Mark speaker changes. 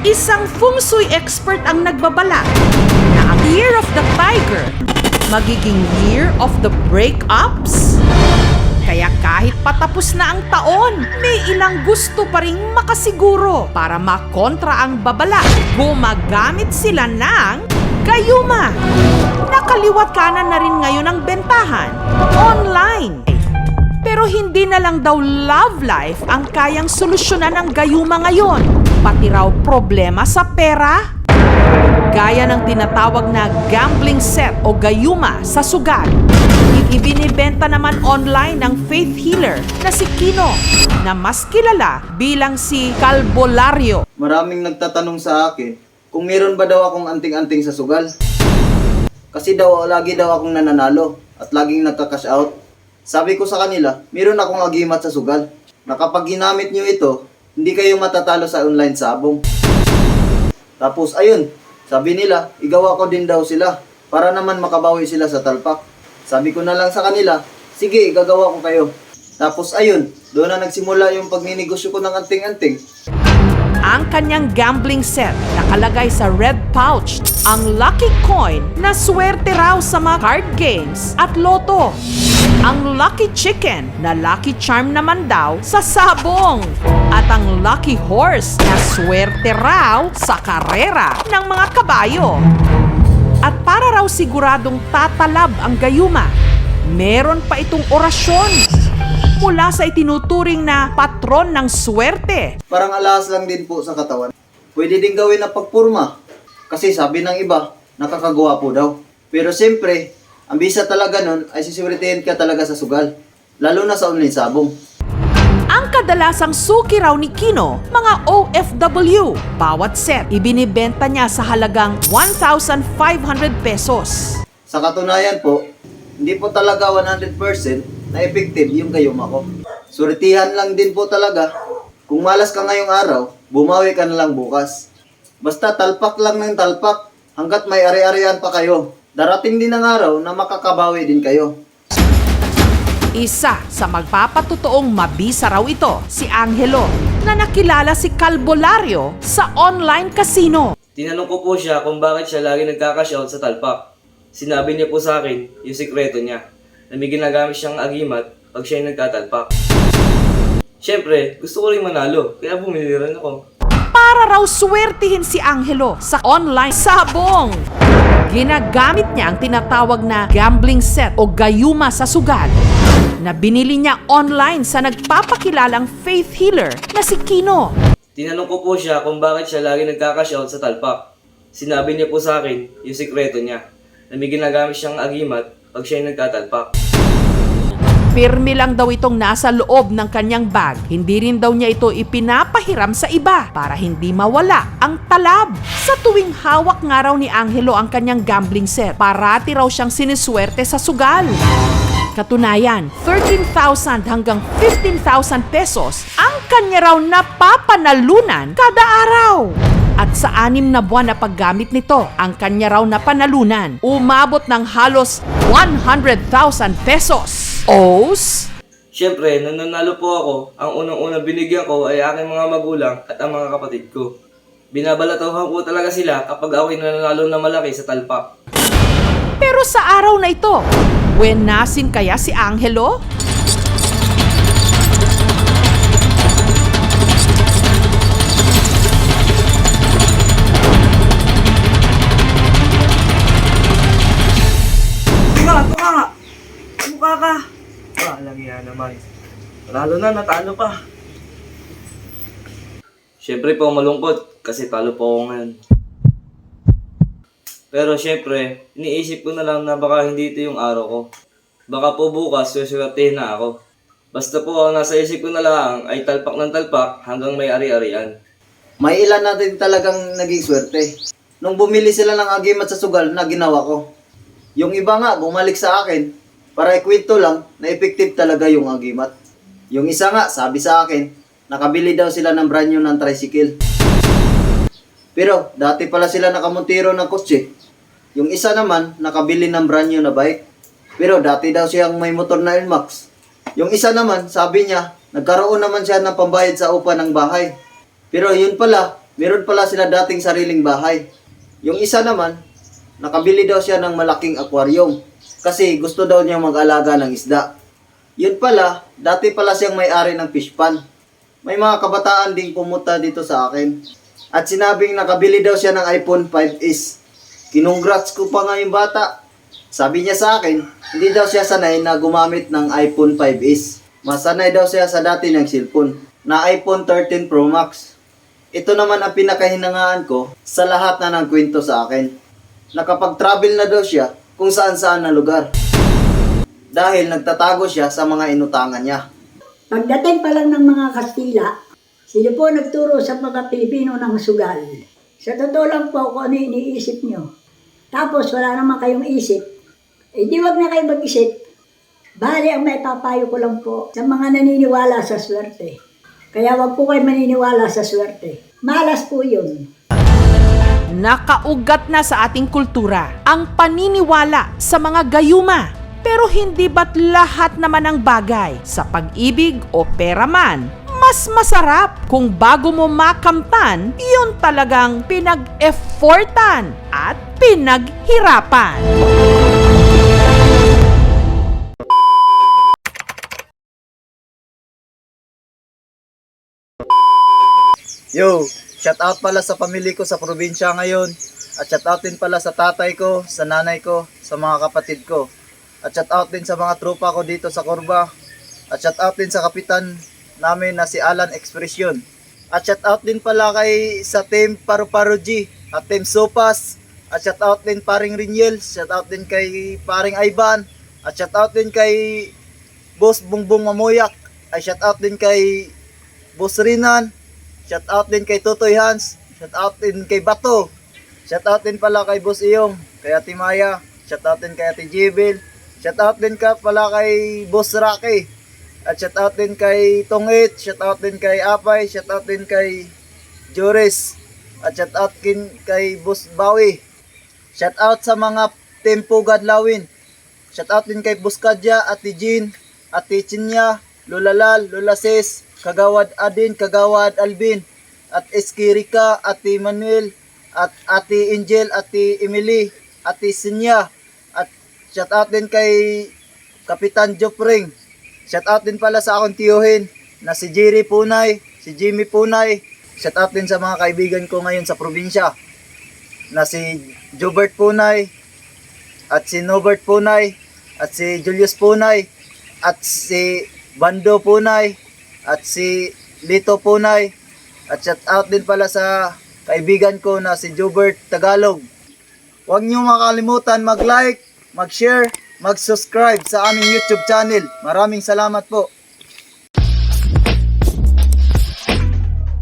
Speaker 1: Isang feng shui expert ang nagbabala na ang Year of the Tiger magiging Year of the Breakups. Kaya kahit patapos na ang taon, may ilang gusto pa ring makasiguro para makontra ang babala. Gumagamit sila ng gayuma. Nakaliwat kanan na rin ngayon ang bentahan online. Pero hindi na lang daw love life ang kayang solusyonan ng gayuma ngayon. Pati raw problema sa pera. Gaya ng tinatawag na gambling set o gayuma sa sugal. Ibinibenta naman online ng faith healer na si Kino, na mas kilala bilang si Kalbolario.
Speaker 2: Maraming nagtatanong sa akin kung meron ba daw akong anting-anting sa sugal. Kasi lagi daw akong nananalo at laging nagka-cash out. Sabi ko sa kanila, meron akong agimat sa sugal na kapag ginamit nyo ito, hindi kayo matatalo sa online sabong. Tapos ayun, sabi nila, igawa ko din daw sila para naman makabawi sila sa talpak. Sabi ko na lang sa kanila, sige, igagawa ko kayo. Tapos ayun, doon na nagsimula yung pagninegosyo ko ng anting-anting.
Speaker 1: Ang kanyang gambling set nakalagay sa red pouch ang lucky coin na swerte raw sa mga card games at loto. Ang lucky chicken na lucky charm naman daw sa sabong. At ang lucky horse na swerte raw sa karera ng mga kabayo. At para raw siguradong tatalab ang gayuma, meron pa itong orasyon mula sa itinuturing na patron ng swerte.
Speaker 2: Parang alahas lang din po sa katawan. Pwede din gawin na pagpurma. Kasi sabi ng iba, nakakagawa po daw. Pero siyempre, ang bisa talaga nun ay siswerte ka talaga sa sugal. Lalo na sa online sabong.
Speaker 1: Ang kadalasang suki raw ni Kino, mga OFW. Bawat set, ibinibenta niya sa halagang 1,500 pesos.
Speaker 2: Sa katunayan po, hindi po talaga 100% na effective yung gayuma ko. Surtihan lang din po talaga. Kung malas ka ngayong araw, bumawi ka na lang bukas. Basta talpak lang ng talpak hanggat may ari-arian pa kayo. Darating din ang araw na makakabawi din kayo.
Speaker 1: Isa sa magpapatotoong mabisa raw ito, si Angelo, na nakilala si Kalbolario sa online casino.
Speaker 3: Tinanong ko po siya kung bakit siya lagi nagkakash out sa talpak. Sinabi niya po sa akin yung sikreto niya, na may ginagamit siyang agimat pag siya nagtatalpak. Siyempre, gusto ko rin manalo, kaya bumili rin ako.
Speaker 1: Para raw swertihin si Angelo sa online sabong. Ginagamit niya ang tinatawag na gambling set o gayuma sa sugal na binili niya online sa nagpapakilalang faith healer na si Kino.
Speaker 3: Tinanong ko po siya kung bakit siya lagi nagkakash out sa talpak. Sinabi niya po sa akin yung sikreto niya, na may ginagamit siyang agimat pag siya nagtatalpak.
Speaker 1: Pirmi lang daw itong nasa loob ng kanyang bag. Hindi rin daw niya ito ipinapahiram sa iba para hindi mawala ang talab. Sa tuwing hawak nga raw ni Angelo ang kanyang gambling set, parati raw siyang siniswerte sa sugal. Katunayan, 13,000 hanggang 15,000 pesos ang kanya raw napapanalunan kada araw. At sa 6 na buwan na paggamit nito, ang kanya raw na panalunan umabot ng halos 100,000 pesos. Os?
Speaker 3: Siyempre, nung nanalo po ako, ang unang-unang binigyan ko ay aking mga magulang at ang mga kapatid ko. Binabalatuhan ko talaga sila kapag ako'y nanalo na malaki sa talpak.
Speaker 1: Pero sa araw na ito, wenasin kaya si Angelo?
Speaker 3: Mukha ka! Walang yan naman. Lalo na, natalo pa. Siyempre po malungkot kasi talo po ako ngayon. Pero siyempre, iniisip ko na lang na baka hindi ito yung araw ko. Baka po bukas, susuwertehin na ako. Basta po ang nasa isip ko na lang ay talpak ng talpak hanggang may ari-arian.
Speaker 2: May ilan natin talagang naging swerte. Nung bumili sila ng agimat sa sugal na ginawa ko. Yung iba nga, bumalik sa akin. Para ikwento lang na effective talaga yung agimat. Yung isa nga, sabi sa akin, nakabili daw sila ng brand new ng tricycle. Pero dati pala sila nakamontero ng kotse. Yung isa naman, nakabili ng brand new na bike. Pero dati daw siyang may motor na NMAX. Yung isa naman, sabi niya, nagkaroon naman siya ng pambayad sa upa ng bahay. Pero yun pala, meron pala sila dating sariling bahay. Yung isa naman, nakabili daw siya ng malaking aquarium kasi gusto daw niya mag-alaga ng isda. Yun pala, dati pala siyang may-ari ng fish pond. May mga kabataan ding pumunta dito sa akin. At sinabing nakabili daw siya ng iPhone 5s. Kinongrats ko pa nga yung bata. Sabi niya sa akin, hindi daw siya sanay na gumamit ng iPhone 5s. Masanay daw siya sa dati ng cellphone na iPhone 13 Pro Max. Ito naman ang pinakahinangaan ko sa lahat na nagkwento sa akin. Nakapag-travel na daw siya kung saan-saan na lugar. Dahil nagtatago siya sa mga inutangan niya.
Speaker 4: Pagdating pa lang ng mga Kastila, sila po nagturo sa mga Pilipino ng sugal. Sa totoo lang po kung ano iniisip nyo. Tapos wala naman kayong isip. Eh di wag na kayo mag-isip. Bali ang may papayo ko lang po sa mga naniniwala sa swerte. Kaya wag po kayo maniniwala sa swerte. Malas po yun.
Speaker 1: Nakaugat na sa ating kultura ang paniniwala sa mga gayuma. Pero hindi ba't lahat naman ng bagay sa pag-ibig o pera man, mas masarap kung bago mo makamtan, yun talagang pinag-effortan at pinaghirapan.
Speaker 2: Yo, shout out pala sa pamilya ko sa probinsya ngayon. At shout out din pala sa tatay ko, sa nanay ko, sa mga kapatid ko. At shout out din sa mga tropa ko dito sa Corba. At shout out din sa kapitan namin na si Alan Expression. At shout out din pala kay sa team Paru-Paro G at team Sopas. At shout out din paring Riniel, shout out din kay paring Ivan. At shout out din kay Boss Bungbong Mamoyak. Ay shout out din kay Boss Rinan. Shout out din kay Totoy Hans. Shout out din kay Bato. Shout out din pala kay Boss Iyong, kay Ate Maya. Shout out din kay Ate Jibil. Shout out din ka pala kay Boss Rocky. At shout out din kay Tongit. Shout out din kay Apay. Shout out din kay Joris. At shout out din kay Boss Bawi. Shout out sa mga Tempo Gadlawin. Shout out din kay Boss Kadya, Ate Jean, Ate Chinya, Lola Lal, Lola Sis, Kagawad Adin, Kagawad Alvin, at Eskirika, Ate Manuel, at Ate Angel, Ate Emily, Ate Sinya, at shout out din kay Kapitan Jopring. Shout out din pala sa akong tiyuhin na si Jerry Punay, si Jimmy Punay. Shout out din sa mga kaibigan ko ngayon sa probinsya na si Jobert Punay, at si Nobert Punay, at si Julius Punay, at si Bando Punay, at si Lito Punay. At shout out din pala sa kaibigan ko na si Jobert Tagalog. Huwag niyo makalimutan mag-like, mag-share, mag-subscribe sa aming YouTube channel. Maraming salamat po.